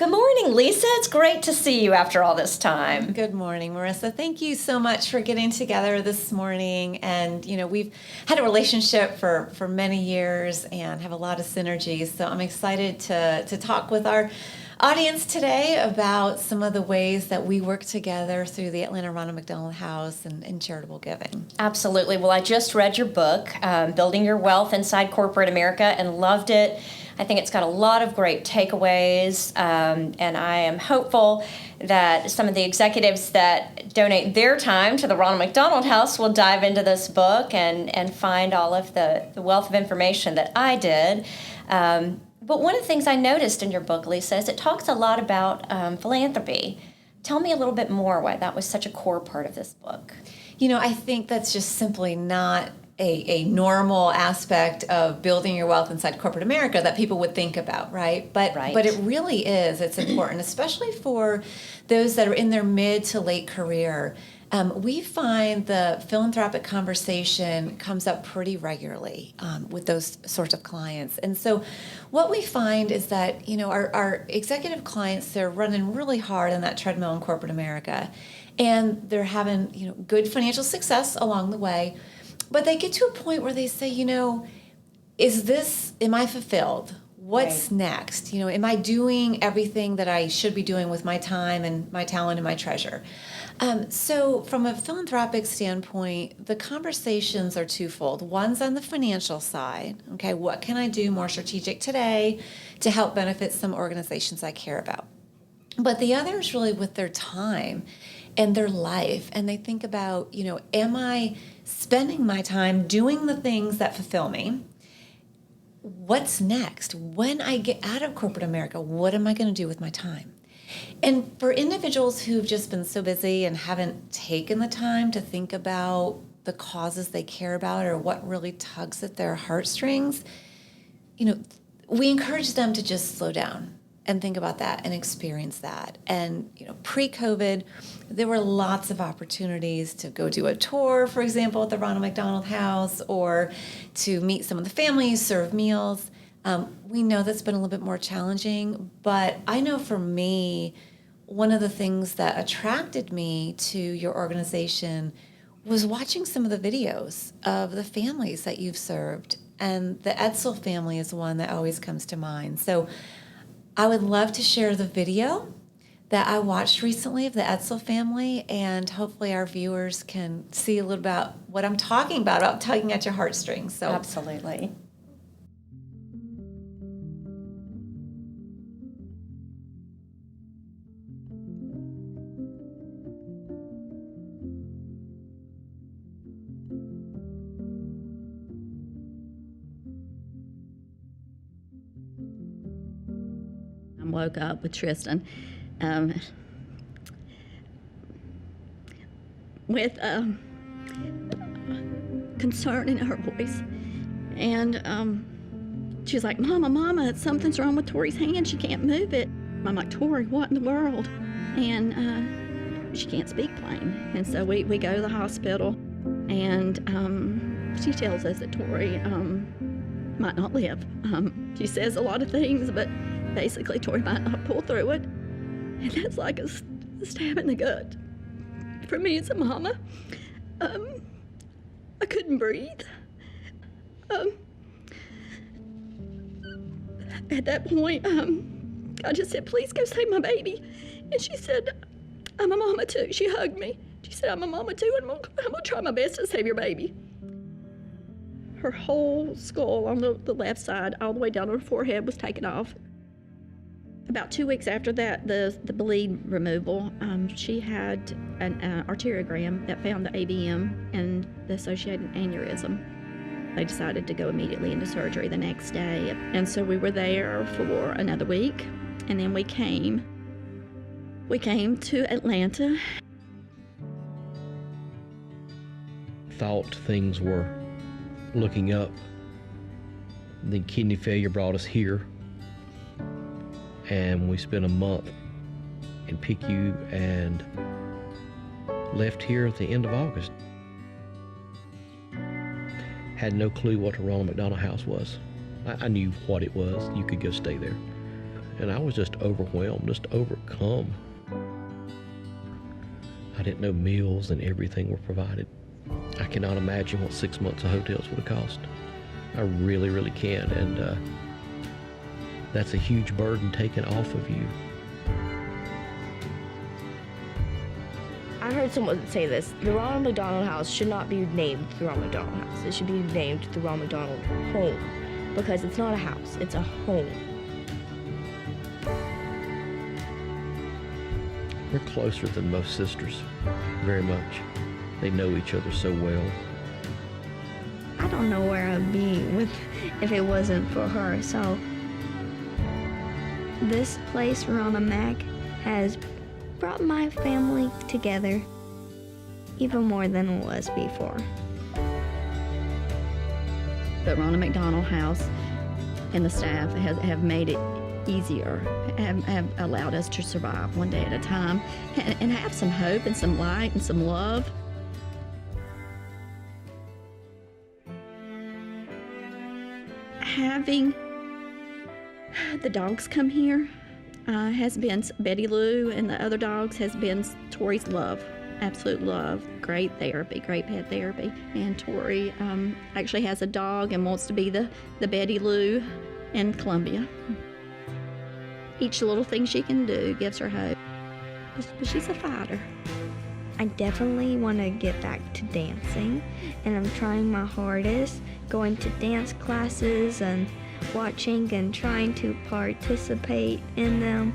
Good morning, Lisa. It's great to see you after all this time. Good morning, Marissa. Thank you so much for getting together this morning. And, we've had a relationship for many years and have a lot of synergies. So I'm excited to talk with our audience today about some of the ways that we work together through the Atlanta Ronald McDonald House and charitable giving. Absolutely. Well, I just read your book, Building Your Wealth Inside Corporate America, and loved it. I think it's got a lot of great takeaways, and I am hopeful that some of the executives that donate their time to the Ronald McDonald House will dive into this book and find all of the wealth of information that I did. But one of the things I noticed in your book, Lisa, is it talks a lot about philanthropy. Tell me a little bit more why that was such a core part of this book. I think that's just simply not a normal aspect of building your wealth inside corporate America that people would think about, right? But it really is. It's important, especially for those that are in their mid to late career. We find the philanthropic conversation comes up pretty regularly with those sorts of clients. And so what we find is that, our executive clients, they're running really hard on that treadmill in corporate America. And they're having, good financial success along the way. But they get to a point where they say, am I fulfilled? What's next? Am I doing everything that I should be doing with my time and my talent and my treasure? So from a philanthropic standpoint, the conversations are twofold. One's on the financial side. Okay, what can I do more strategic today to help benefit some organizations I care about? But the other is really with their time and their life. And they think about, am I spending my time doing the things that fulfill me? What's next? When I get out of corporate America, what am I going to do with my time? And for individuals who've just been so busy and haven't taken the time to think about the causes they care about or what really tugs at their heartstrings, we encourage them to just slow down and think about that and experience that. And, pre-COVID, there were lots of opportunities to go do a tour, for example, at the Ronald McDonald House, or to meet some of the families, serve meals. We know that's been a little bit more challenging, but I know for me, one of the things that attracted me to your organization was watching some of the videos of the families that you've served. And the Edsel family is one that always comes to mind. So I would love to share the video that I watched recently of the Edsel family, and hopefully our viewers can see a little about what I'm talking about tugging at your heartstrings. So Absolutely. I woke up with Tristan with concern in her voice. And she was like, Mama, something's wrong with Tori's hand. She can't move it. I'm like, Tori, what in the world? And she can't speak plain. And so we go to the hospital, and she tells us that Tori might not live. She says a lot of things, but basically Tori might not pull through it. And that's like a stab in the gut for me as a mama. I couldn't breathe. At that point, I just said, please go save my baby. And she said, I'm a mama too. She hugged me. She said, I'm a mama too, and I'm gonna try my best to save your baby. Her whole skull on the left side, all the way down to her forehead, was taken off. About 2 weeks after that, the bleed removal, she had an arteriogram that found the AVM and the associated aneurysm. They decided to go immediately into surgery the next day. And so we were there for another week, and then we came to Atlanta. Thought things were looking up. Then kidney failure brought us here, and we spent a month in PICU and left here at the end of August. Had no clue what the Ronald McDonald House was. I knew what it was. You could go stay there. And I was just overwhelmed, just overcome. I didn't know meals and everything were provided. I cannot imagine what 6 months of hotels would have cost. I really, really can. And that's a huge burden taken off of you. I heard someone say this: the Ronald McDonald House should not be named the Ronald McDonald House. It should be named the Ronald McDonald Home, because it's not a house, it's a home. We're closer than most sisters, very much. They know each other so well. I don't know where I'd be if it wasn't for her. So this place, Ronald Mac, has brought my family together even more than it was before. The Ronald McDonald House and the staff have made it easier, have allowed us to survive one day at a time and have some hope and some light and some love. Having the dogs come here has been Betty Lou and the other dogs has been Tori's love, absolute love. Great therapy, great pet therapy. And Tori actually has a dog and wants to be the Betty Lou in Columbia. Each little thing she can do gives her hope, but she's a fighter. I definitely want to get back to dancing, and I'm trying my hardest, going to dance classes and watching and trying to participate in them.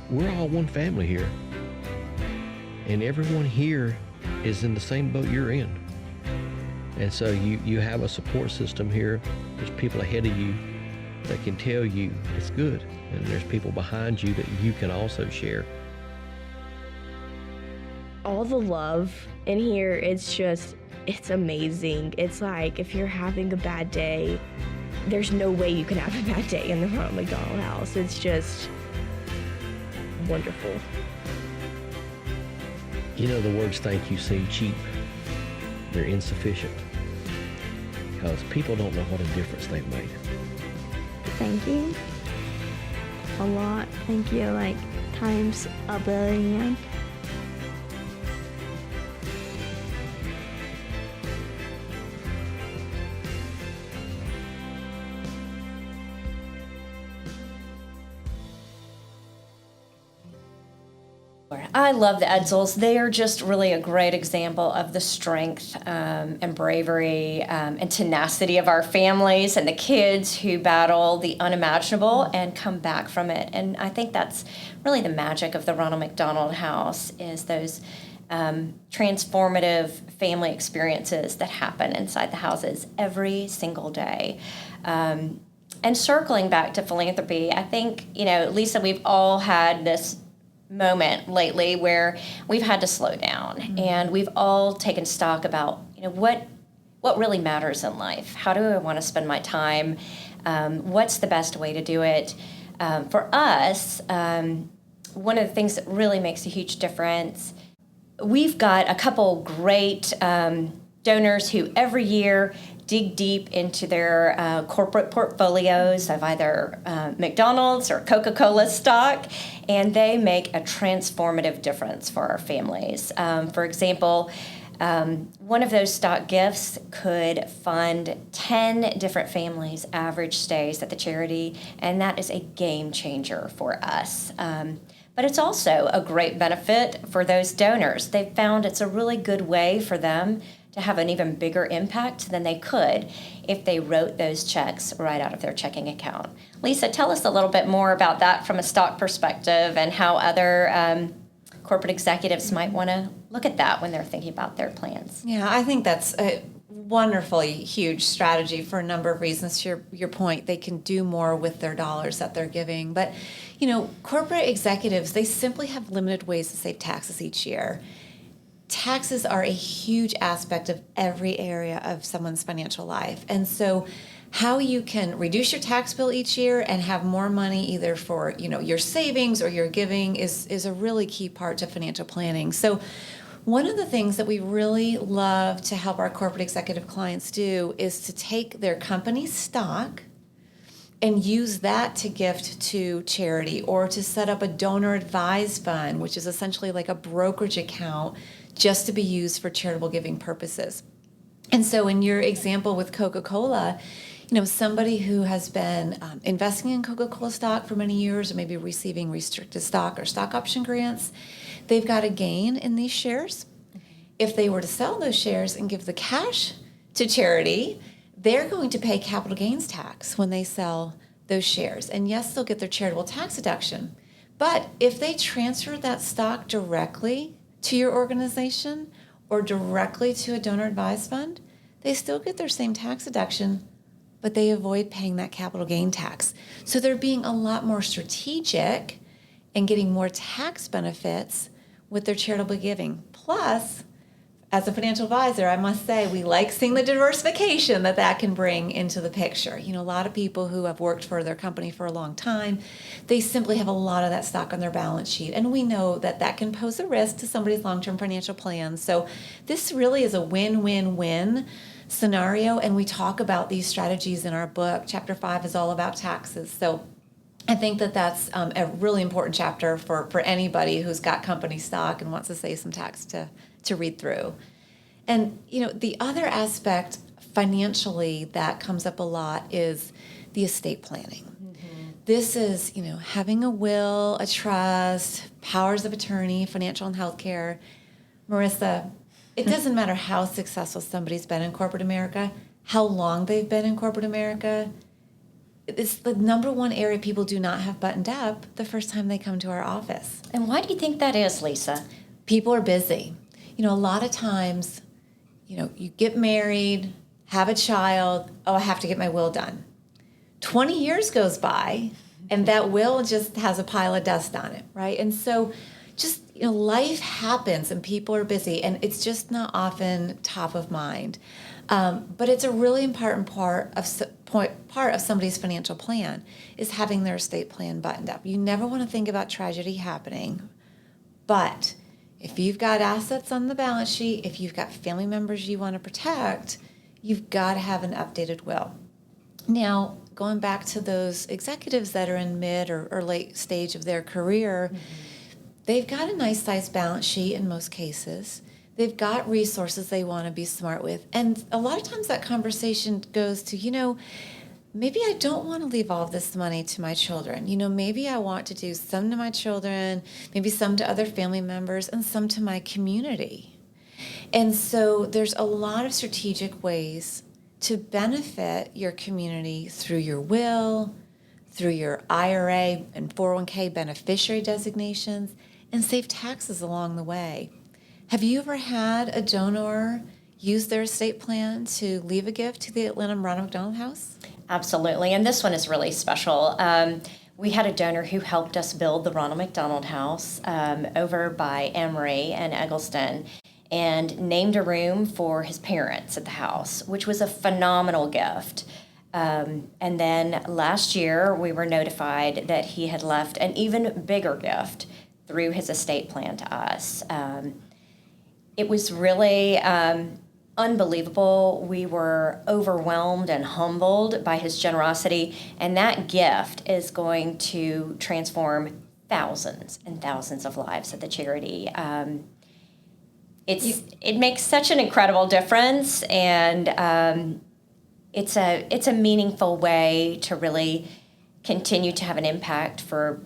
We're all one family here. And everyone here is in the same boat you're in. And so you have a support system here. There's people ahead of you that can tell you it's good. And there's people behind you that you can also share. All the love in here, it's amazing. It's like if you're having a bad day, there's no way you can have a bad day in the Ronald McDonald House. It's just wonderful. You know, the words thank you seem cheap. They're insufficient because people don't know what a difference they've made. Thank you a lot. Thank you like times a billion. I love the Edsels. They are just really a great example of the strength and bravery and tenacity of our families and the kids who battle the unimaginable and come back from it. And I think that's really the magic of the Ronald McDonald House is those transformative family experiences that happen inside the houses every single day. And circling back to philanthropy, I think, Lisa, we've all had this moment lately where we've had to slow down and we've all taken stock about what really matters in life. How do I want to spend my time? What's the best way to do it? For us, one of the things that really makes a huge difference, we've got a couple great donors who every year dig deep into their corporate portfolios of either McDonald's or Coca-Cola stock, and they make a transformative difference for our families. For example, one of those stock gifts could fund 10 different families' average stays at the charity, and that is a game changer for us. But it's also a great benefit for those donors. They've found it's a really good way for them to have an even bigger impact than they could if they wrote those checks right out of their checking account. Lisa, tell us a little bit more about that from a stock perspective and how other corporate executives might want to look at that when they're thinking about their plans. Yeah, I think that's a wonderfully huge strategy for a number of reasons. To your point, they can do more with their dollars that they're giving. But, corporate executives, they simply have limited ways to save taxes each year. Taxes are a huge aspect of every area of someone's financial life. And so how you can reduce your tax bill each year and have more money either for, your savings or your giving is a really key part to financial planning. So one of the things that we really love to help our corporate executive clients do is to take their company stock and use that to gift to charity, or to set up a donor advised fund, which is essentially like a brokerage account just to be used for charitable giving purposes. And so in your example with Coca-Cola, somebody who has been investing in Coca-Cola stock for many years, or maybe receiving restricted stock or stock option grants, they've got a gain in these shares. If they were to sell those shares and give the cash to charity, they're going to pay capital gains tax when they sell those shares. And yes, they'll get their charitable tax deduction. But if they transfer that stock directly to your organization or directly to a donor advised fund, they still get their same tax deduction, but they avoid paying that capital gain tax. So they're being a lot more strategic and getting more tax benefits with their charitable giving. Plus, as a financial advisor, I must say, we like seeing the diversification that can bring into the picture. A lot of people who have worked for their company for a long time, they simply have a lot of that stock on their balance sheet. And we know that can pose a risk to somebody's long-term financial plans. So this really is a win-win-win scenario. And we talk about these strategies in our book. Chapter 5 is all about taxes. So I think that's a really important chapter for anybody who's got company stock and wants to save some tax to read through. And, the other aspect financially that comes up a lot is the estate planning. Mm-hmm. This is, having a will, a trust, powers of attorney, financial and healthcare. Marissa, it doesn't matter how successful somebody's been in corporate America, how long they've been in corporate America. It's the number one area people do not have buttoned up the first time they come to our office. And why do you think that is, Lisa? People are busy. A lot of times, you get married, have a child, I have to get my will done. 20 years goes by, and that will just has a pile of dust on it, right? And so just, life happens, and people are busy, and it's just not often top of mind. But it's a really important part of somebody's financial plan is having their estate plan buttoned up. You never want to think about tragedy happening, but if you've got assets on the balance sheet, if you've got family members you want to protect, you've got to have an updated will. Now, going back to those executives that are in mid or late stage of their career, they've got a nice sized balance sheet in most cases. They've got resources they want to be smart with. And a lot of times that conversation goes to, maybe I don't want to leave all of this money to my children. Maybe I want to do some to my children, maybe some to other family members, and some to my community. And so there's a lot of strategic ways to benefit your community through your will, through your IRA and 401k beneficiary designations, and save taxes along the way. Have you ever had a donor use their estate plan to leave a gift to the Atlanta Ronald McDonald House? Absolutely, and this one is really special. We had a donor who helped us build the Ronald McDonald House over by Emory and Eggleston, and named a room for his parents at the house, which was a phenomenal gift. And then last year, we were notified that he had left an even bigger gift through his estate plan to us. It was really unbelievable. We were overwhelmed and humbled by his generosity, and that gift is going to transform thousands and thousands of lives at the charity. It makes such an incredible difference, and it's a meaningful way to really continue to have an impact for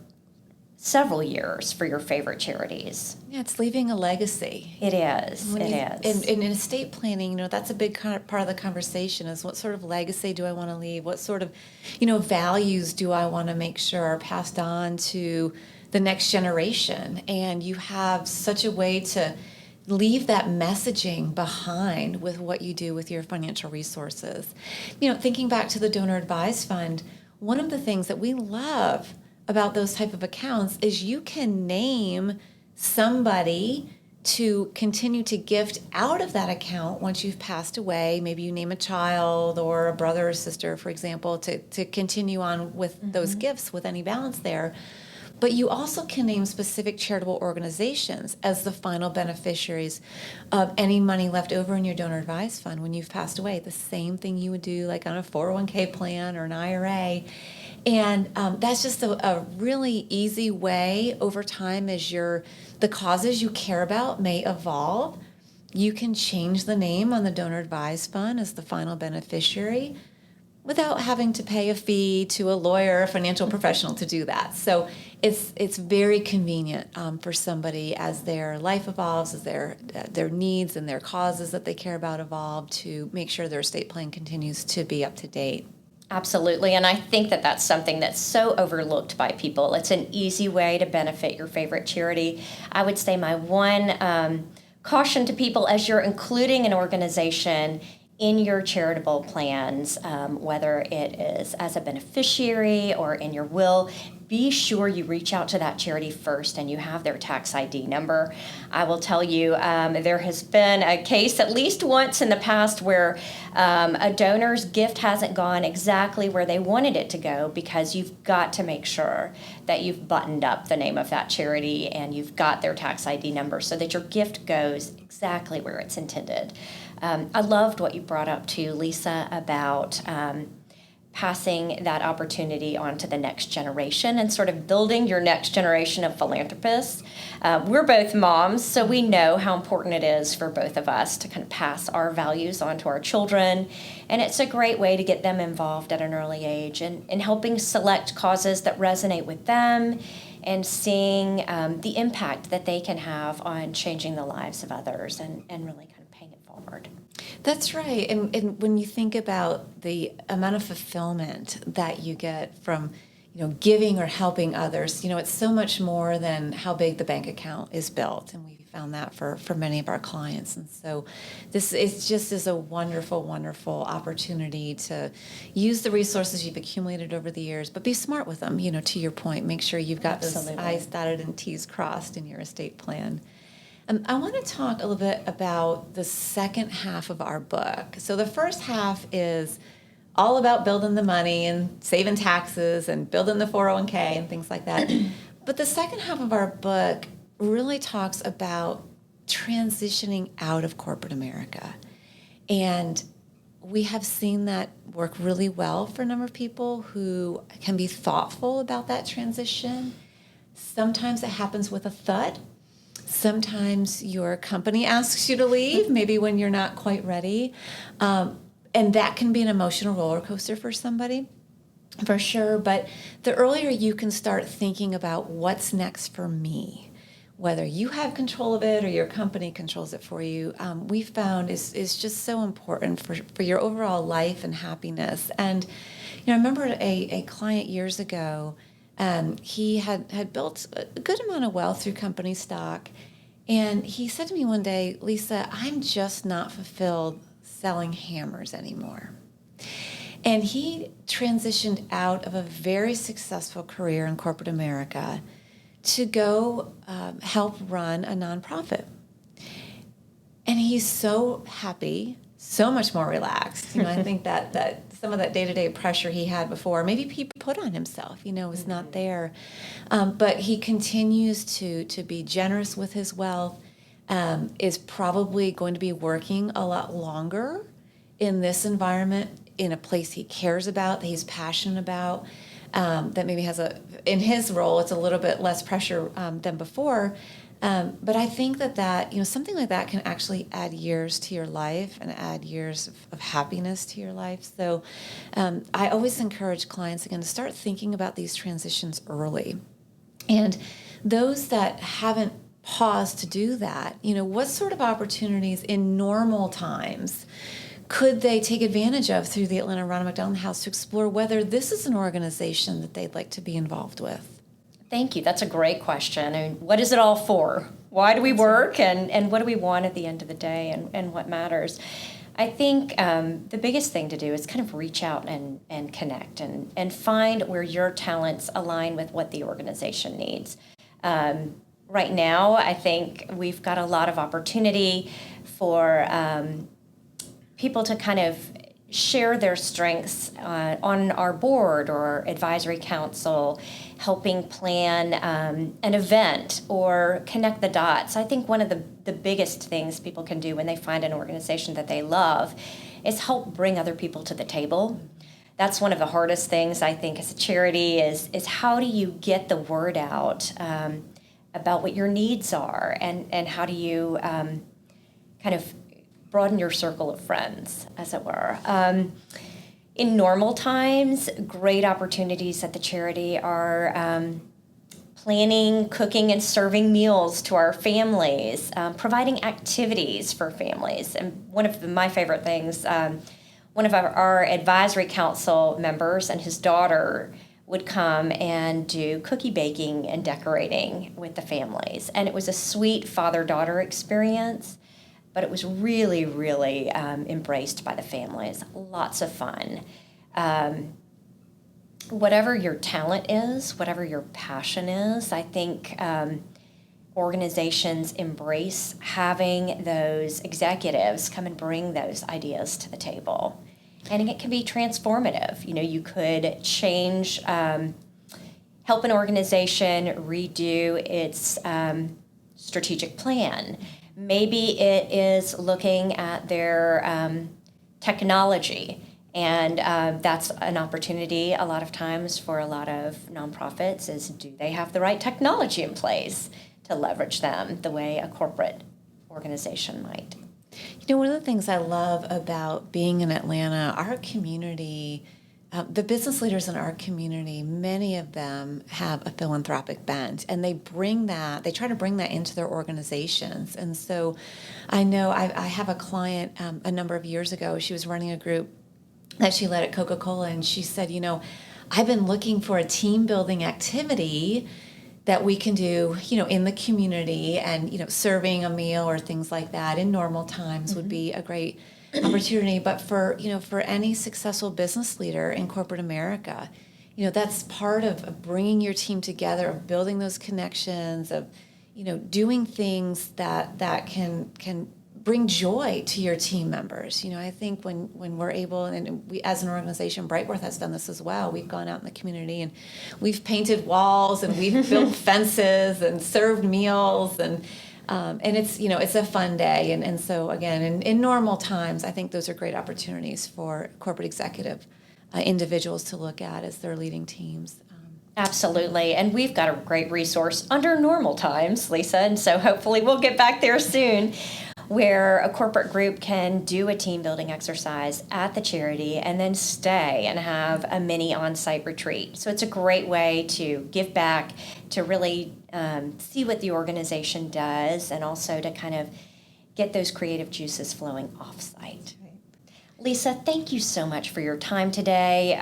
several years for your favorite charities. Yeah, it's leaving a legacy. It is. And in estate planning, that's a big part of the conversation is what sort of legacy do I want to leave? What sort of, values do I want to make sure are passed on to the next generation? And you have such a way to leave that messaging behind with what you do with your financial resources. Thinking back to the donor advised fund, one of the things that we love about those type of accounts is you can name somebody to continue to gift out of that account once you've passed away. Maybe you name a child or a brother or sister, for example, to continue on with those gifts with any balance there. But you also can name specific charitable organizations as the final beneficiaries of any money left over in your donor advised fund when you've passed away. The same thing you would do like on a 401k plan or an IRA. And that's just a really easy way over time as the causes you care about may evolve. You can change the name on the donor advised fund as the final beneficiary without having to pay a fee to a lawyer or a financial professional to do that. So it's very convenient for somebody as their life evolves, as their needs and their causes that they care about evolve, to make sure their estate plan continues to be up to date. Absolutely, and I think that that's something that's so overlooked by people. It's an easy way to benefit your favorite charity. I would say my one caution to people as you're including an organization in your charitable plans, whether it is as a beneficiary or in your will, be sure you reach out to that charity first and you have their tax ID number. I will tell you, there has been a case at least once in the past where a donor's gift hasn't gone exactly where they wanted it to go, because you've got to make sure that you've buttoned up the name of that charity and you've got their tax ID number so that your gift goes exactly where it's intended. I loved what you brought up too, Lisa, about passing that opportunity on to the next generation and sort of building your next generation of philanthropists. We're both moms, so we know how important it is for both of us to kind of pass our values on to our children. And it's a great way to get them involved at an early age and helping select causes that resonate with them and seeing the impact that they can have on changing the lives of others and really kind of paying it forward. That's right. And when you think about the amount of fulfillment that you get from, giving or helping others, it's so much more than how big the bank account is built. And we found that for many of our clients. And so this is a wonderful, wonderful opportunity to use the resources you've accumulated over the years, but be smart with them, to your point. Make sure you've got those I's dotted and T's crossed in your estate plan. I want to talk a little bit about the second half of our book. So the first half is all about building the money and saving taxes and building the 401k and things like that. But the second half of our book really talks about transitioning out of corporate America. And we have seen that work really well for a number of people who can be thoughtful about that transition. Sometimes it happens with a thud. Sometimes your company asks you to leave, maybe when you're not quite ready. And that can be an emotional roller coaster for somebody, for sure. But the earlier you can start thinking about what's next for me, whether you have control of it or your company controls it for you, we found is just so important for your overall life and happiness. And I remember a client years ago. He had built a good amount of wealth through company stock. And he said to me one day, Lisa, I'm just not fulfilled selling hammers anymore. And he transitioned out of a very successful career in corporate America to go help run a nonprofit. And he's so happy, so much more relaxed. I think that some of that day-to-day pressure he had before, maybe he put on himself, was not there. But he continues to be generous with his wealth, is probably going to be working a lot longer in this environment, in a place he cares about, that he's passionate about, that maybe in his role, it's a little bit less pressure than before. But I think that something like that can actually add years to your life and add years of happiness to your life. So I always encourage clients, again, to start thinking about these transitions early. And those that haven't paused to do that, what sort of opportunities in normal times could they take advantage of through the Atlanta Ronald McDonald House to explore whether this is an organization that they'd like to be involved with? Thank you. That's a great question. I mean, what is it all for? Why do we work, and what do we want at the end of the day, and what matters? I think the biggest thing to do is kind of reach out and connect and find where your talents align with what the organization needs. Right now, I think we've got a lot of opportunity for people to kind of share their strengths on our board or advisory council, helping plan an event or connect the dots. I think one of the biggest things people can do when they find an organization that they love is help bring other people to the table. That's one of the hardest things, I think, as a charity is how do you get the word out about what your needs are, and how do you kind of broaden your circle of friends, as it were. In normal times, great opportunities at the charity are planning, cooking, and serving meals to our families, providing activities for families. And one of my favorite things, one of our advisory council members and his daughter would come and do cookie baking and decorating with the families. And it was a sweet father-daughter experience, but it was really, really embraced by the families. Lots of fun. Whatever your talent is, whatever your passion is, I think organizations embrace having those executives come and bring those ideas to the table. And it can be transformative. You could change, help an organization redo its strategic plan. Maybe it is looking at their technology, and that's an opportunity a lot of times for a lot of nonprofits is, do they have the right technology in place to leverage them the way a corporate organization might? One of the things I love about being in Atlanta, our community, the business leaders in our community, many of them have a philanthropic bent, and they try to bring that into their organizations. And so I know I have a client a number of years ago, she was running a group that she led at Coca-Cola, and she said, I've been looking for a team building activity that we can do, in the community, and, serving a meal or things like that in normal times would be a great opportunity. But for any successful business leader in corporate America, that's part of bringing your team together, of building those connections, of, doing things that can bring joy to your team members. I think when we're able, and we as an organization, Brightworth has done this as well. We've gone out in the community and we've painted walls and we've built fences and served meals, and it's it's a fun day. And so again, in normal times, I think those are great opportunities for corporate executive individuals to look at as they're leading teams. Absolutely. And we've got a great resource under normal times, Lisa, and so hopefully we'll get back there soon, where a corporate group can do a team building exercise at the charity and then stay and have a mini on-site retreat. So it's a great way to give back, to really see what the organization does, and also to kind of get those creative juices flowing off-site. Lisa, thank you so much for your time today,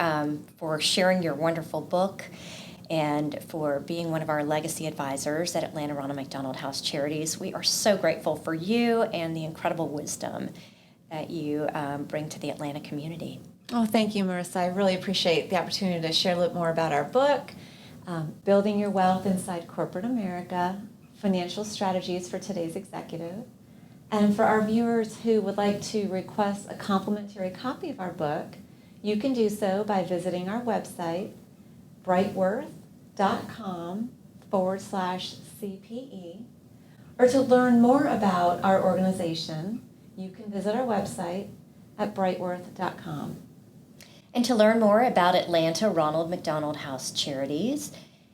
for sharing your wonderful book, and for being one of our legacy advisors at Atlanta Ronald McDonald House Charities. We are so grateful for you and the incredible wisdom that you bring to the Atlanta community. Oh, thank you, Marissa. I really appreciate the opportunity to share a little more about our book, Building Your Wealth Inside Corporate America, Financial Strategies for Today's Executive. And for our viewers who would like to request a complimentary copy of our book, you can do so by visiting our website, brightworth.com/CPE. Or to learn more about our organization, you can visit our website at brightworth.com. And to learn more about Atlanta Ronald McDonald House Charities,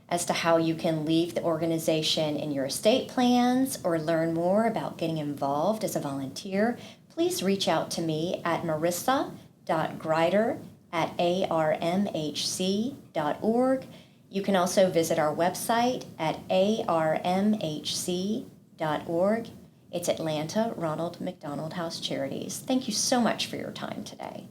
as to how you can leave the organization in your estate plans, or learn more about getting involved as a volunteer, please reach out to me at marissa.greider@armhc.org. You can also visit our website at armhc.org. It's Atlanta Ronald McDonald House Charities. Thank you so much for your time today.